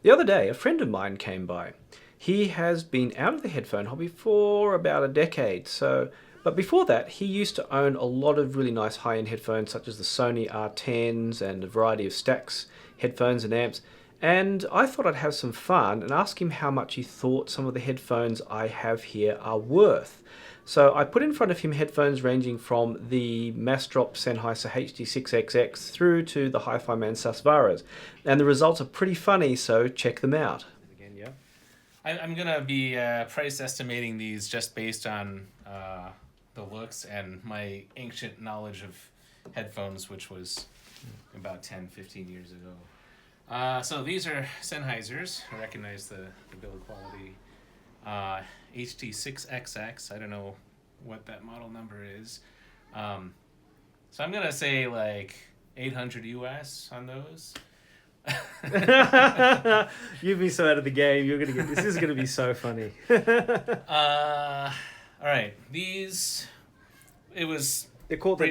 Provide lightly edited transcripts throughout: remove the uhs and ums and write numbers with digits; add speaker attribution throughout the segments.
Speaker 1: The other day, a friend of mine came by. He has been out of the headphone hobby for about a decade. But before that, he used to own a lot of really nice high-end headphones, such as the Sony R10s and a variety of Stax headphones and amps. And I thought I'd have some fun and ask him how much he thought some of the headphones I have here are worth. So I put in front of him headphones ranging from the Massdrop Sennheiser HD6XX through to the Hi-Fi Man Susvaras. And the results are pretty funny, so check them out. Again, yeah.
Speaker 2: I'm going to be price estimating these just based on the looks and my ancient knowledge of headphones, which was about 10, 15 years ago. So these are Sennheisers. I recognize the build quality. HT6XX. I don't know what that model number is. So I'm gonna say like 800 US on those.
Speaker 1: You've been so out of the game. You're gonna get this. Is gonna be so funny.
Speaker 2: All right, these.
Speaker 1: They're called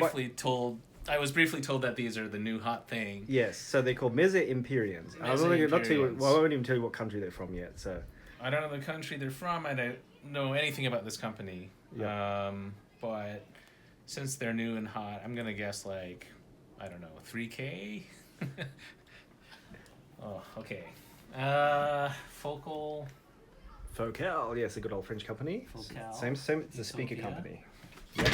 Speaker 2: I was briefly told that these are the new hot thing.
Speaker 1: Yes, so they're called Meze Imperians. I won't even tell you what country they're from yet. So
Speaker 2: I don't know the country they're from. I don't know anything about this company.
Speaker 1: Yeah.
Speaker 2: But since they're new and hot, I'm gonna guess like, I don't know, 3K. Oh, okay. Focal.
Speaker 1: Focal, yes, a good old French company.
Speaker 2: Focal.
Speaker 1: Same. It's a speaker company.
Speaker 2: Yep.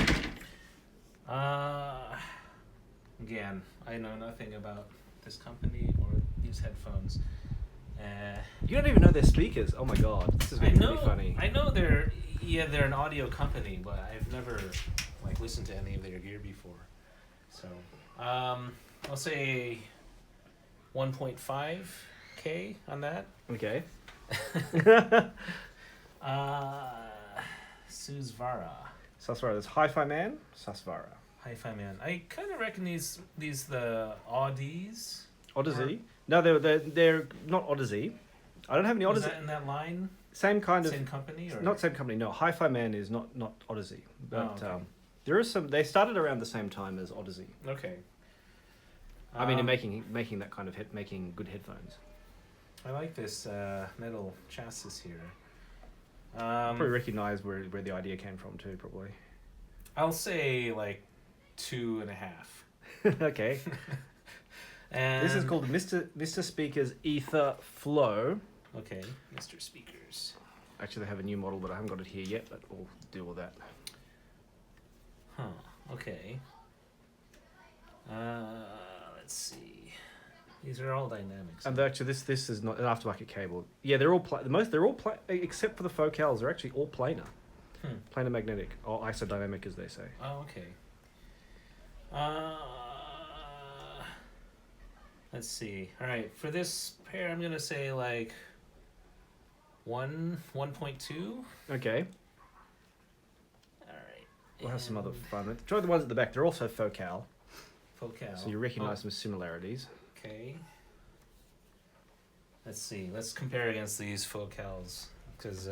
Speaker 2: Again, I know nothing about this company or these headphones.
Speaker 1: You don't even know their speakers. Oh my god, this is going to be really funny.
Speaker 2: I know they're an audio company, but I've never listened to any of their gear before. So, I'll say 1.5K on that.
Speaker 1: Okay. Susvara. There's Hi-Fi Man, Susvara.
Speaker 2: Hi-Fi Man. I kind of reckon these the Audis.
Speaker 1: Odyssey. No, they're not Odyssey. I don't have any Odyssey.
Speaker 2: Is that in that line?
Speaker 1: Same company? Or? Not same company. No, Hi-Fi Man is not Odyssey. But
Speaker 2: okay.
Speaker 1: there is some. They started around the same time as Odyssey.
Speaker 2: Okay.
Speaker 1: I mean, in making that kind of making good headphones.
Speaker 2: I like this metal chassis here.
Speaker 1: Probably recognize where the idea came from too. Probably.
Speaker 2: I'll say like 2.5.
Speaker 1: Okay. And this is called Mr. Speaker's Ether Flow.
Speaker 2: Okay, Mr. Speakers.
Speaker 1: Actually, they have a new model, but I haven't got it here yet. But we'll deal with that.
Speaker 2: Huh. Okay. Let's see. These are all dynamics.
Speaker 1: And actually, this is not an aftermarket cable. Yeah, they're all except for the focals. They're actually all planar. Planar magnetic or isodynamic, as they say.
Speaker 2: Oh, okay. Let's see. All right, for this pair, I'm gonna say like 1.2.
Speaker 1: Okay.
Speaker 2: All right.
Speaker 1: We'll have some other fun. Try the ones at the back. They're also focal.
Speaker 2: Focal.
Speaker 1: So you recognise some similarities.
Speaker 2: Okay. Let's see. Let's compare against these focals. Because,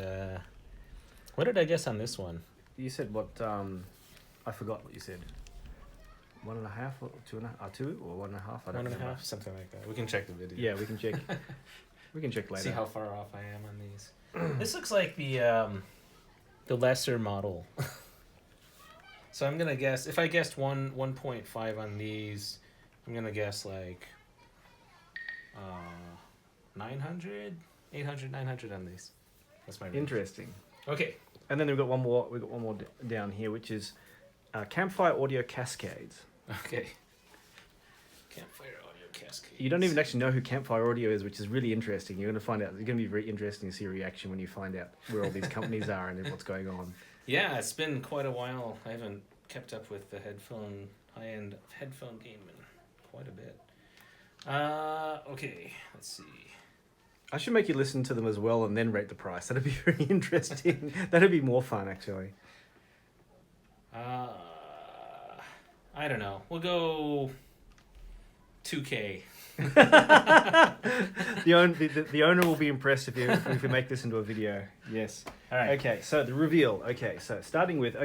Speaker 2: what did I guess on this one?
Speaker 1: You said what, I forgot what you said. 1.5 or 2.5, 2 or 1.5? I don't know.
Speaker 2: 1.5, something like that. We can check the video.
Speaker 1: Yeah, we can check. We can check later.
Speaker 2: See how far off I am on these. This looks like the lesser model. So I'm gonna guess, if I guessed 1.5 on these, I'm gonna guess like 900, 800, 900 on these. That's my range.
Speaker 1: Interesting.
Speaker 2: Okay.
Speaker 1: And then we've got one more down here, which is Campfire Audio Cascades.
Speaker 2: Okay. Campfire Audio Cascades.
Speaker 1: You don't even actually know who Campfire Audio is, which is really interesting. You're going to find out. It's going to be very interesting to see your reaction when you find out where all these companies are and what's going on.
Speaker 2: Yeah, it's been quite a while. I haven't kept up with the high-end headphone game in quite a bit. Okay, let's see.
Speaker 1: I should make you listen to them as well and then rate the price. That'd be very interesting. That'd be more fun, actually.
Speaker 2: I don't know. We'll go 2K.
Speaker 1: The owner will be impressed if you make this into a video. Yes.
Speaker 2: All right.
Speaker 1: Okay, so the reveal. Okay, so starting with,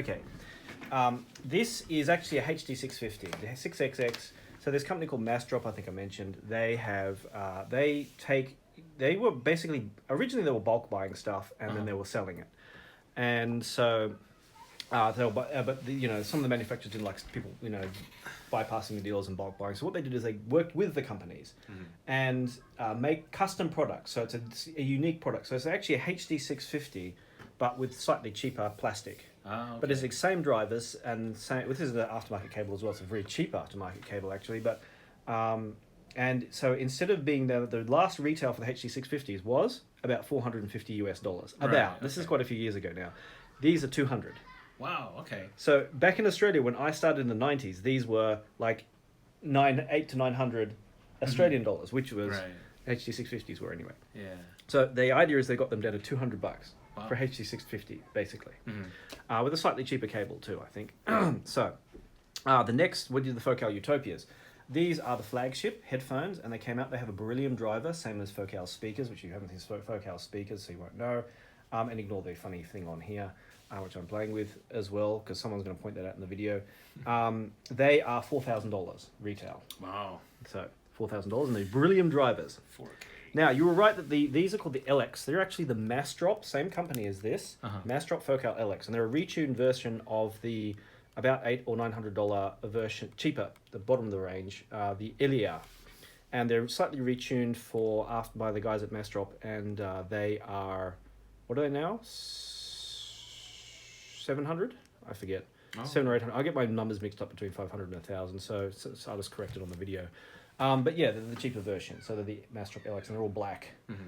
Speaker 1: this is actually a HD650, the 6XX. So there's a company called Massdrop, I think I mentioned. They have, they take they were basically originally they were bulk buying stuff and then they were selling it, and so. Some of the manufacturers didn't like people, bypassing the deals and bulk buying. So what they did is they worked with the companies and make custom products. So it's a unique product. So it's actually a HD 650, but with slightly cheaper plastic.
Speaker 2: Okay.
Speaker 1: But it's the same drivers and same. This is an aftermarket cable as well. It's a very cheap aftermarket cable actually. But and so instead of being the last retail for the HD 650s was about $450 US. This is quite a few years ago now. These are 200.
Speaker 2: Wow. Okay.
Speaker 1: So back in Australia, when I started in the 90s, these were like 8 to 900 Australian dollars, which was HD 650s were anyway.
Speaker 2: Yeah.
Speaker 1: So the idea is they got them down to $200
Speaker 2: Wow.
Speaker 1: for HD 650, basically, with a slightly cheaper cable too, I think. So the next, we did the Focal Utopias. These are the flagship headphones, and they came out. They have a beryllium driver, same as Focal speakers, which you haven't seen Focal speakers, so you won't know. And ignore the funny thing on here. Which I'm playing with as well, because someone's going to point that out in the video. They are $4,000 retail.
Speaker 2: Wow.
Speaker 1: So $4,000, and they're beryllium drivers.
Speaker 2: 4K.
Speaker 1: Now, you were right that these are called the LX. They're actually the Massdrop, same company as this, Massdrop Focal LX, and they're a retuned version of the about $800 or $900 version, cheaper, the bottom of the range, the Ilia. And they're slightly retuned by the guys at Massdrop, and they are, what are they now? 700? I forget. 700 or 800. I get my numbers mixed up between 500 and 1,000, so I'll just correct it on the video. But yeah, they're the cheaper version. So they're the Massdrop LX, and they're all black.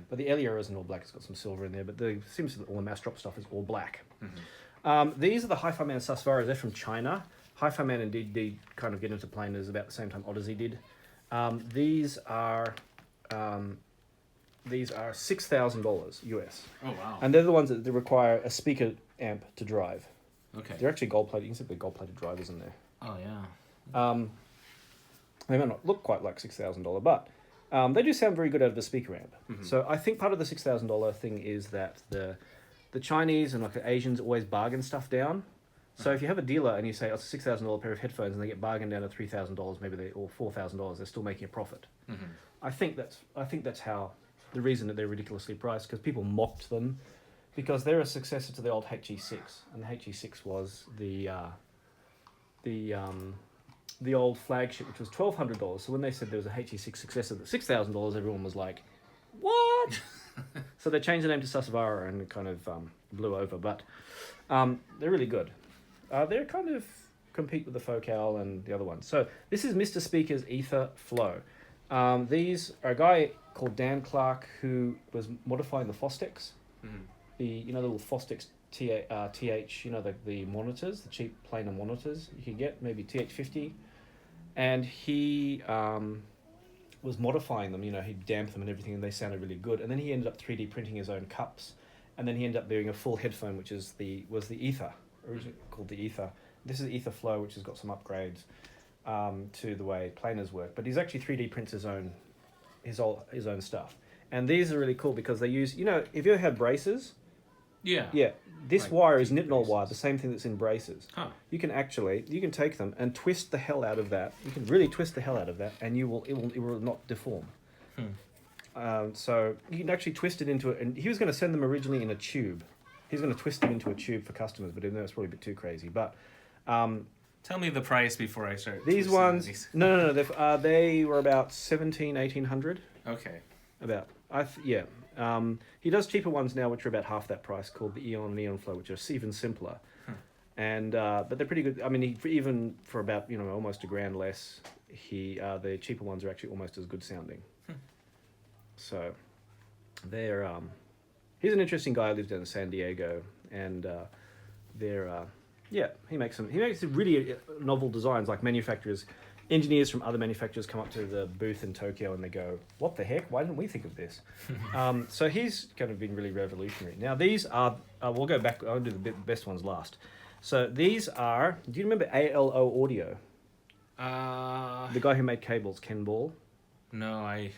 Speaker 1: But the Elia isn't all black. It's got some silver in there. But it seems that all the Massdrop stuff is all black. These are the Hi-Fi Man Susvaras. They're from China. Hi-Fi Man indeed kind of get into planers about the same time Odyssey did. These are $6,000 US.
Speaker 2: Oh wow.
Speaker 1: And they're the ones that require a speaker amp to drive.
Speaker 2: Okay.
Speaker 1: They're actually gold plated. You can see the gold plated drivers in there.
Speaker 2: Oh yeah.
Speaker 1: They might not look quite like $6,000, but they do sound very good out of the speaker amp. So I think part of the $6,000 thing is that the Chinese and like the Asians always bargain stuff down. So if you have a dealer and you say, oh, it's a $6,000 pair of headphones and they get bargained down to $3,000 maybe or $4,000, they're still making a profit. I think that's how the reason that they're ridiculously priced, because people mocked them because they're a successor to the old HE6, and the HE6 was the old flagship, which was $1,200. So when they said there was a HE6 successor at $6,000, everyone was like, what? So they changed the name to Susvara and it kind of blew over, but they're really good. They kind of compete with the Focal and the other ones. So this is Mr. Speaker's Ether Flow. These are a guy called Dan Clark who was modifying the Fostex, the little Fostex TH, the monitors, the cheap planar monitors you can get, maybe TH50, and he was modifying them. He'd damp them and everything, and they sounded really good. And then he ended up 3D printing his own cups, and then he ended up doing a full headphone, which was the Ether, originally called the Ether. This is Ether Flow, which has got some upgrades to the way planars work, but he's actually 3D prints his own stuff. And these are really cool because they use, if you ever had braces, this
Speaker 2: Like
Speaker 1: wire is
Speaker 2: teeth
Speaker 1: nitnol
Speaker 2: braces.
Speaker 1: wire, the same thing that's in braces.
Speaker 2: Huh.
Speaker 1: You can take them and twist the hell out of that. You can really twist the hell out of that, and it will not deform. So you can actually twist it into it. And he was going to send them originally in a tube. He's going to twist them into a tube for customers, but it's probably a bit too crazy. But
Speaker 2: Tell me the price before I start.
Speaker 1: these
Speaker 2: twisting
Speaker 1: ones,
Speaker 2: these.
Speaker 1: no, they were about 1800.
Speaker 2: Okay.
Speaker 1: About he does cheaper ones now, which are about half that price, called the Eon and Eon Flow, which are even simpler. And but they're pretty good. I mean, even for about almost $1,000 less, the cheaper ones are actually almost as good sounding. So they're he's an interesting guy. Lives down in San Diego, and he makes really novel designs. Like engineers from other manufacturers come up to the booth in Tokyo and they go, "What the heck? Why didn't we think of this?" So he's kind of been really revolutionary. Now these are we'll go back. I'll do the best ones last. So these are. Do you remember ALO Audio? The guy who made cables, Ken Ball.
Speaker 2: No,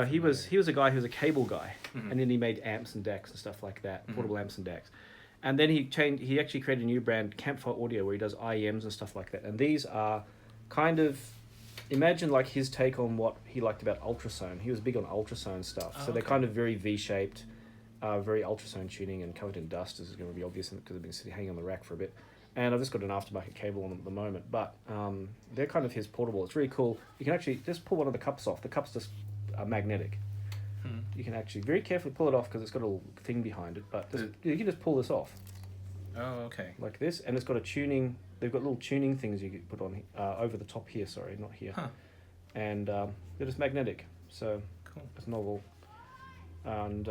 Speaker 1: he was a guy who was a cable guy, and then he made amps and DACs and stuff like that, portable amps and DACs. And then he actually created a new brand, Campfire Audio, where he does IEMs and stuff like that. And these are kind of imagine like his take on what he liked about ultrasound. He was big on ultrasound stuff.
Speaker 2: Oh,
Speaker 1: So they're
Speaker 2: okay.
Speaker 1: kind of very V-shaped, very ultrasound tuning and covered in dust. This is going to be obvious because they've been sitting hanging on the rack for a bit. And I've just got an aftermarket cable on them at the moment. But they're kind of his portable. It's really cool. You can actually just pull one of the cups off. The cups just are magnetic. You can actually very carefully pull it off because it's got a little thing behind it. But you can just pull this off.
Speaker 2: Oh, okay.
Speaker 1: Like this. And it's got a tuning. They've got little tuning things you can put on over the top here. Sorry, not here.
Speaker 2: Huh.
Speaker 1: And they're just magnetic. So
Speaker 2: Cool.
Speaker 1: it's novel. And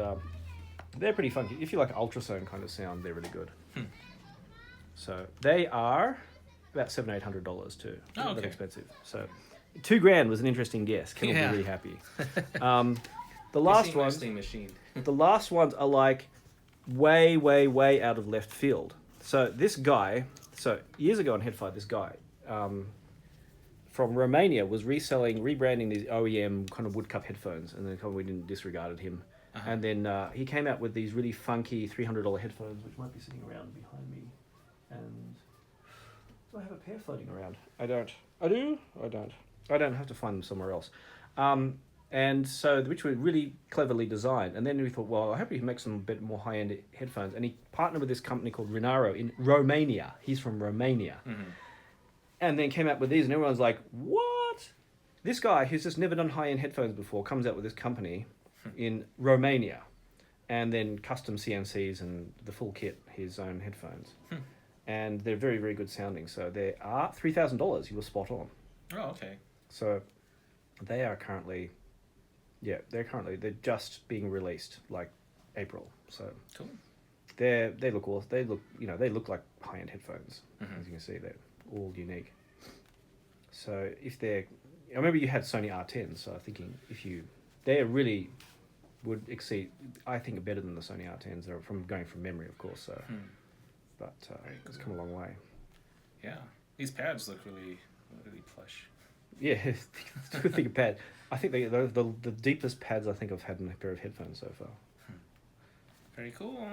Speaker 1: they're pretty funky. If you like ultrasound kind of sound, they're really good. So they are about $700-800 too.
Speaker 2: Oh,
Speaker 1: Not that
Speaker 2: okay.
Speaker 1: expensive. So $2,000 was an interesting guess. Ken will
Speaker 2: Yeah.
Speaker 1: be really happy. The last ones,
Speaker 2: Nicely machined.
Speaker 1: the last ones are like way out of left field. So this guy, years ago on Headfight, this guy from Romania was rebranding these OEM kind of woodcup headphones, and then we didn't disregarded him. And then he came out with these really funky $300 headphones, which might be sitting around behind me. And do I have a pair floating around? I don't. I do? I don't. I don't have to find them somewhere else. And so, which were really cleverly designed. And then we thought, well, I hope he can make some a bit more high-end headphones. And he partnered with this company called Renaro in Romania. He's from Romania. And then came out with these, and everyone's like, what? This guy who's just never done high-end headphones before comes out with this company in Romania. And then custom CNCs and the full kit, his own headphones. And they're very, very good sounding. So they are $3,000. You were spot on.
Speaker 2: Oh, okay.
Speaker 1: So they are currently, they're just being released like April. So
Speaker 2: Cool.
Speaker 1: they look awesome. They look like high-end headphones. As you can see, they're all unique. So I remember you had Sony R10s. So I'm thinking they really would exceed. I think are better than the Sony R10s. They're going from memory, of course. So. But it's come a long way.
Speaker 2: Yeah. These pads look really, really plush.
Speaker 1: Yeah, it's a good thing of pad. I think the deepest pads I think I've had in a pair of headphones so far.
Speaker 2: Very cool.